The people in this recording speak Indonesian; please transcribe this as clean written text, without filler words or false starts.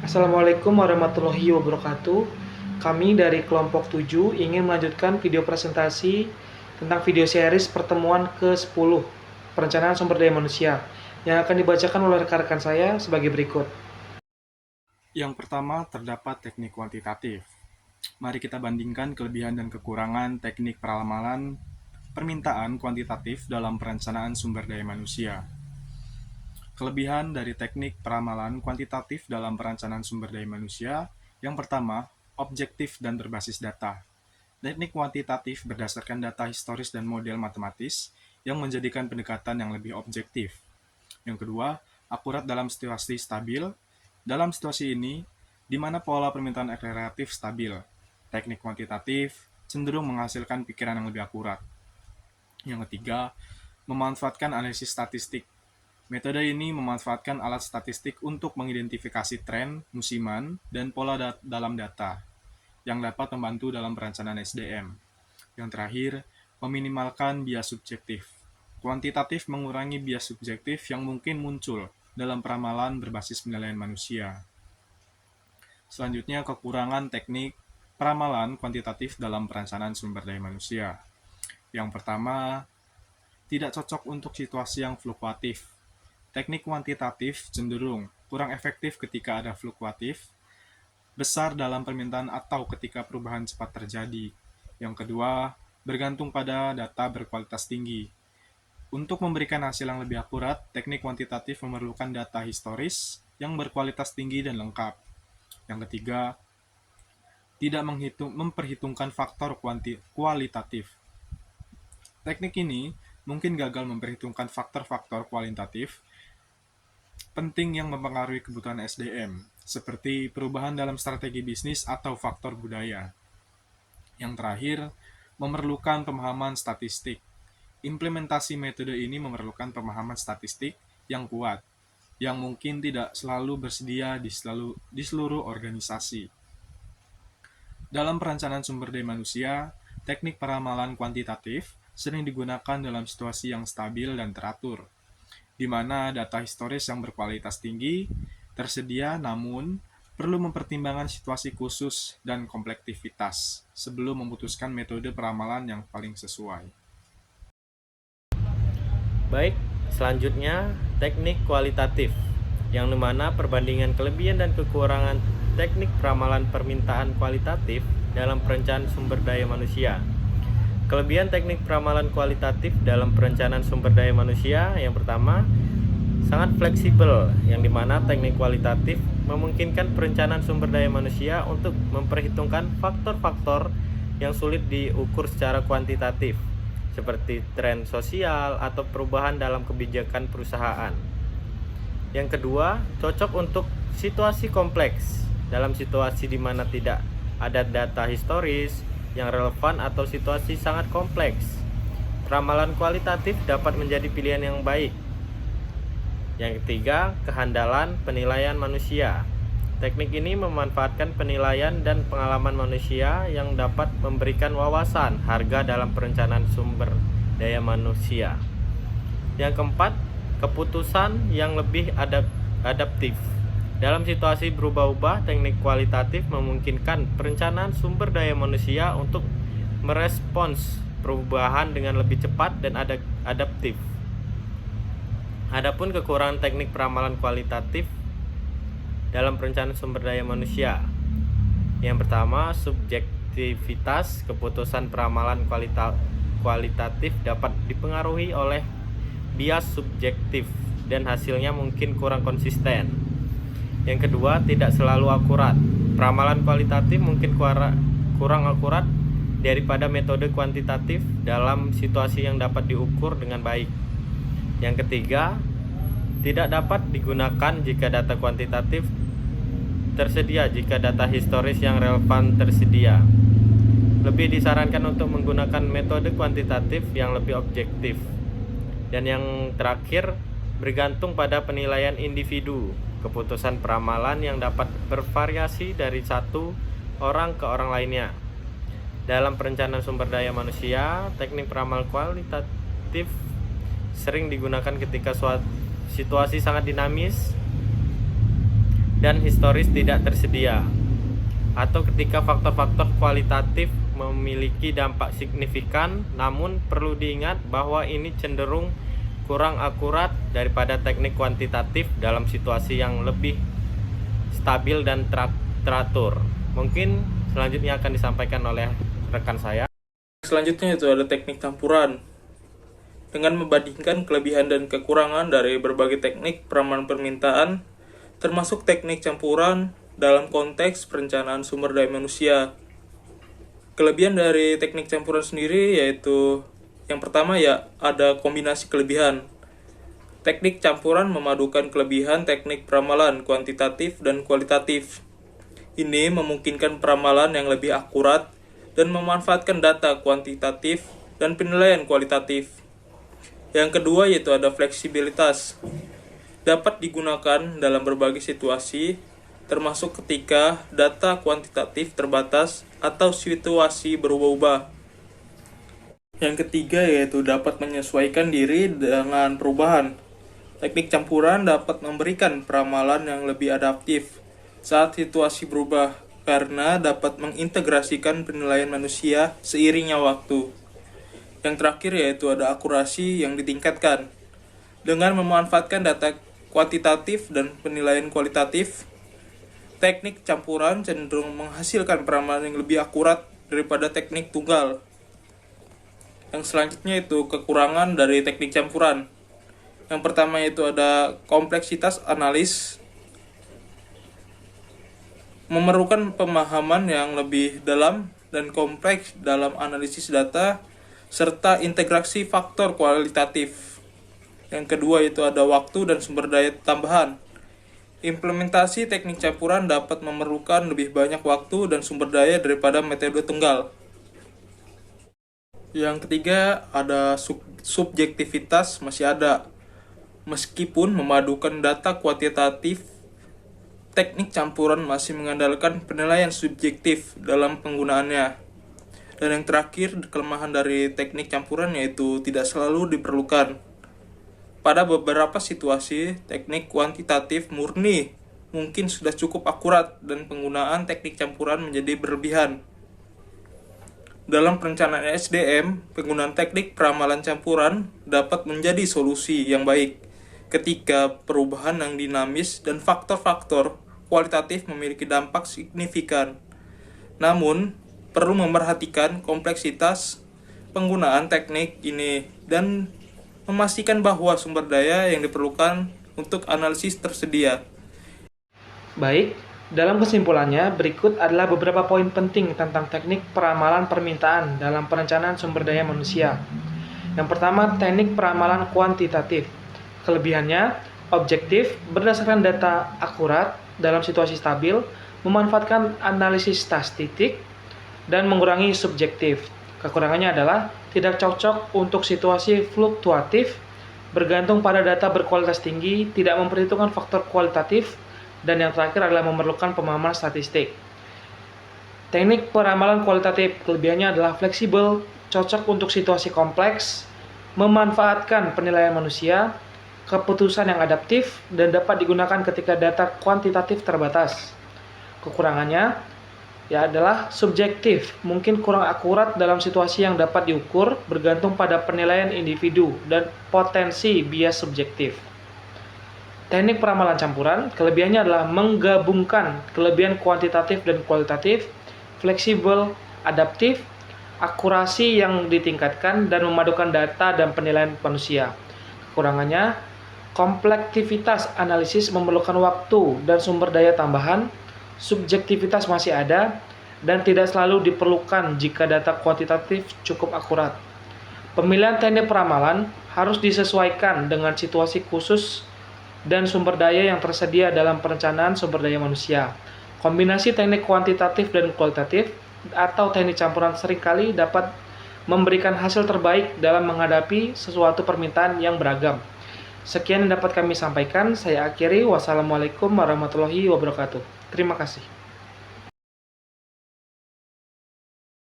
Assalamualaikum warahmatullahi wabarakatuh. Kami dari kelompok 7 ingin melanjutkan video presentasi tentang video series pertemuan ke-10 perencanaan sumber daya manusia yang akan dibacakan oleh rekan-rekan saya sebagai berikut. Yang pertama, terdapat teknik kuantitatif. Mari kita bandingkan kelebihan dan kekurangan teknik peramalan permintaan kuantitatif dalam perencanaan sumber daya manusia. Kelebihan dari teknik peramalan kuantitatif dalam perencanaan sumber daya manusia, yang pertama, objektif dan berbasis data. Teknik kuantitatif berdasarkan data historis dan model matematis yang menjadikan pendekatan yang lebih objektif. Yang kedua, akurat dalam situasi stabil. Dalam situasi ini, di mana pola permintaan akseleratif stabil, teknik kuantitatif cenderung menghasilkan pikiran yang lebih akurat. Yang ketiga, memanfaatkan analisis statistik. Metode ini memanfaatkan alat statistik untuk mengidentifikasi tren, musiman, dan pola dalam data yang dapat membantu dalam perencanaan SDM. Yang terakhir, meminimalkan bias subjektif. Kuantitatif mengurangi bias subjektif yang mungkin muncul dalam peramalan berbasis penilaian manusia. Selanjutnya, kekurangan teknik peramalan kuantitatif dalam perencanaan sumber daya manusia. Yang pertama, tidak cocok untuk situasi yang fluktuatif. Teknik kuantitatif cenderung kurang efektif ketika ada fluktuatif besar dalam permintaan atau ketika perubahan cepat terjadi. Yang kedua, bergantung pada data berkualitas tinggi. Untuk memberikan hasil yang lebih akurat, teknik kuantitatif memerlukan data historis yang berkualitas tinggi dan lengkap. Yang ketiga, tidak memperhitungkan faktor kualitatif. Teknik ini mungkin gagal memperhitungkan faktor-faktor kualitatif penting yang mempengaruhi kebutuhan SDM, seperti perubahan dalam strategi bisnis atau faktor budaya. Yang terakhir, memerlukan pemahaman statistik. Implementasi metode ini memerlukan pemahaman statistik yang kuat, yang mungkin tidak selalu bersedia di seluruh organisasi. Dalam perencanaan sumber daya manusia, teknik peramalan kuantitatif sering digunakan dalam situasi yang stabil dan teratur, di mana data historis yang berkualitas tinggi tersedia, namun perlu mempertimbangkan situasi khusus dan komplektivitas sebelum memutuskan metode peramalan yang paling sesuai. Baik, selanjutnya teknik kualitatif, yang dimana perbandingan kelebihan dan kekurangan teknik peramalan permintaan kualitatif dalam perencanaan sumber daya manusia. Kelebihan teknik peramalan kualitatif dalam perencanaan sumber daya manusia yang pertama, sangat fleksibel, yang dimana teknik kualitatif memungkinkan perencanaan sumber daya manusia untuk memperhitungkan faktor-faktor yang sulit diukur secara kuantitatif, seperti tren sosial atau perubahan dalam kebijakan perusahaan. Yang kedua, cocok untuk situasi kompleks, dalam situasi di mana tidak ada data historis yang relevan atau situasi sangat kompleks. Peramalan kualitatif dapat menjadi pilihan yang baik. Yang ketiga, kehandalan penilaian manusia. Teknik ini memanfaatkan penilaian dan pengalaman manusia yang dapat memberikan wawasan harga dalam perencanaan sumber daya manusia. Yang keempat, keputusan yang lebih adaptif. Dalam situasi berubah-ubah, teknik kualitatif memungkinkan perencanaan sumber daya manusia untuk merespons perubahan dengan lebih cepat dan adaptif. Adapun kekurangan teknik peramalan kualitatif dalam perencanaan sumber daya manusia. Yang pertama, subjektivitas. Keputusan peramalan kualitatif dapat dipengaruhi oleh bias subjektif dan hasilnya mungkin kurang konsisten. Yang kedua, tidak selalu akurat. Peramalan kualitatif mungkin kurang akurat daripada metode kuantitatif dalam situasi yang dapat diukur dengan baik. Yang ketiga, tidak dapat digunakan jika data kuantitatif tersedia jika data historis yang relevan tersedia. Lebih disarankan untuk menggunakan metode kuantitatif yang lebih objektif. Dan yang terakhir, bergantung pada penilaian individu. Keputusan peramalan yang dapat bervariasi dari satu orang ke orang lainnya. Dalam perencanaan sumber daya manusia, teknik peramalan kualitatif sering digunakan ketika suatu situasi sangat dinamis dan historis tidak tersedia, atau ketika faktor-faktor kualitatif memiliki dampak signifikan, namun perlu diingat bahwa ini cenderung kurang akurat daripada teknik kuantitatif dalam situasi yang lebih stabil dan teratur. Mungkin selanjutnya akan disampaikan oleh rekan saya. Selanjutnya itu ada teknik campuran. Dengan membandingkan kelebihan dan kekurangan dari berbagai teknik peramalan permintaan, termasuk teknik campuran dalam konteks perencanaan sumber daya manusia. Kelebihan dari teknik campuran sendiri yaitu yang pertama ya ada kombinasi kelebihan. Teknik campuran memadukan kelebihan teknik peramalan kuantitatif dan kualitatif. Ini memungkinkan peramalan yang lebih akurat dan memanfaatkan data kuantitatif dan penilaian kualitatif. Yang kedua yaitu ada fleksibilitas. Dapat digunakan dalam berbagai situasi, termasuk ketika data kuantitatif terbatas atau situasi berubah-ubah. Yang ketiga yaitu dapat menyesuaikan diri dengan perubahan. Teknik campuran dapat memberikan peramalan yang lebih adaptif saat situasi berubah karena dapat mengintegrasikan penilaian manusia seiringnya waktu. Yang terakhir yaitu ada akurasi yang ditingkatkan. Dengan memanfaatkan data kuantitatif dan penilaian kualitatif, teknik campuran cenderung menghasilkan peramalan yang lebih akurat daripada teknik tunggal. Yang selanjutnya itu kekurangan dari teknik campuran. Yang pertama itu ada kompleksitas analis, memerlukan pemahaman yang lebih dalam dan kompleks dalam analisis data, serta integrasi faktor kualitatif. Yang kedua itu ada waktu dan sumber daya tambahan. Implementasi teknik campuran dapat memerlukan lebih banyak waktu dan sumber daya daripada metode tunggal. Yang ketiga ada subjektivitas masih ada. Meskipun memadukan data kuantitatif, teknik campuran masih mengandalkan penilaian subjektif dalam penggunaannya. Dan yang terakhir, kelemahan dari teknik campuran yaitu tidak selalu diperlukan. Pada beberapa situasi, teknik kuantitatif murni mungkin sudah cukup akurat dan penggunaan teknik campuran menjadi berlebihan. Dalam perencanaan SDM, penggunaan teknik peramalan campuran dapat menjadi solusi yang baik ketika perubahan yang dinamis dan faktor-faktor kualitatif memiliki dampak signifikan. Namun, perlu memperhatikan kompleksitas penggunaan teknik ini dan memastikan bahwa sumber daya yang diperlukan untuk analisis tersedia. Baik, dalam kesimpulannya, berikut adalah beberapa poin penting tentang teknik peramalan permintaan dalam perencanaan sumber daya manusia. Yang pertama, teknik peramalan kuantitatif. Kelebihannya, objektif, berdasarkan data akurat dalam situasi stabil, memanfaatkan analisis statistik, dan mengurangi subjektif. Kekurangannya adalah tidak cocok untuk situasi fluktuatif, bergantung pada data berkualitas tinggi, tidak memperhitungkan faktor kualitatif, dan yang terakhir adalah memerlukan pemahaman statistik. Teknik peramalan kualitatif kelebihannya adalah fleksibel, cocok untuk situasi kompleks, memanfaatkan penilaian manusia, keputusan yang adaptif, dan dapat digunakan ketika data kuantitatif terbatas. Kekurangannya adalah subjektif, mungkin kurang akurat dalam situasi yang dapat diukur, bergantung pada penilaian individu dan potensi bias subjektif. Teknik peramalan campuran, kelebihannya adalah menggabungkan kelebihan kuantitatif dan kualitatif, fleksibel, adaptif, akurasi yang ditingkatkan, dan memadukan data dan penilaian manusia. Kekurangannya, komplektivitas analisis memerlukan waktu dan sumber daya tambahan, subjektivitas masih ada, dan tidak selalu diperlukan jika data kuantitatif cukup akurat. Pemilihan teknik peramalan harus disesuaikan dengan situasi khusus dan sumber daya yang tersedia dalam perencanaan sumber daya manusia. Kombinasi teknik kuantitatif dan kualitatif atau teknik campuran seringkali dapat memberikan hasil terbaik dalam menghadapi sesuatu permintaan yang beragam. Sekian yang dapat kami sampaikan. Saya akhiri. Wassalamualaikum warahmatullahi wabarakatuh. Terima kasih.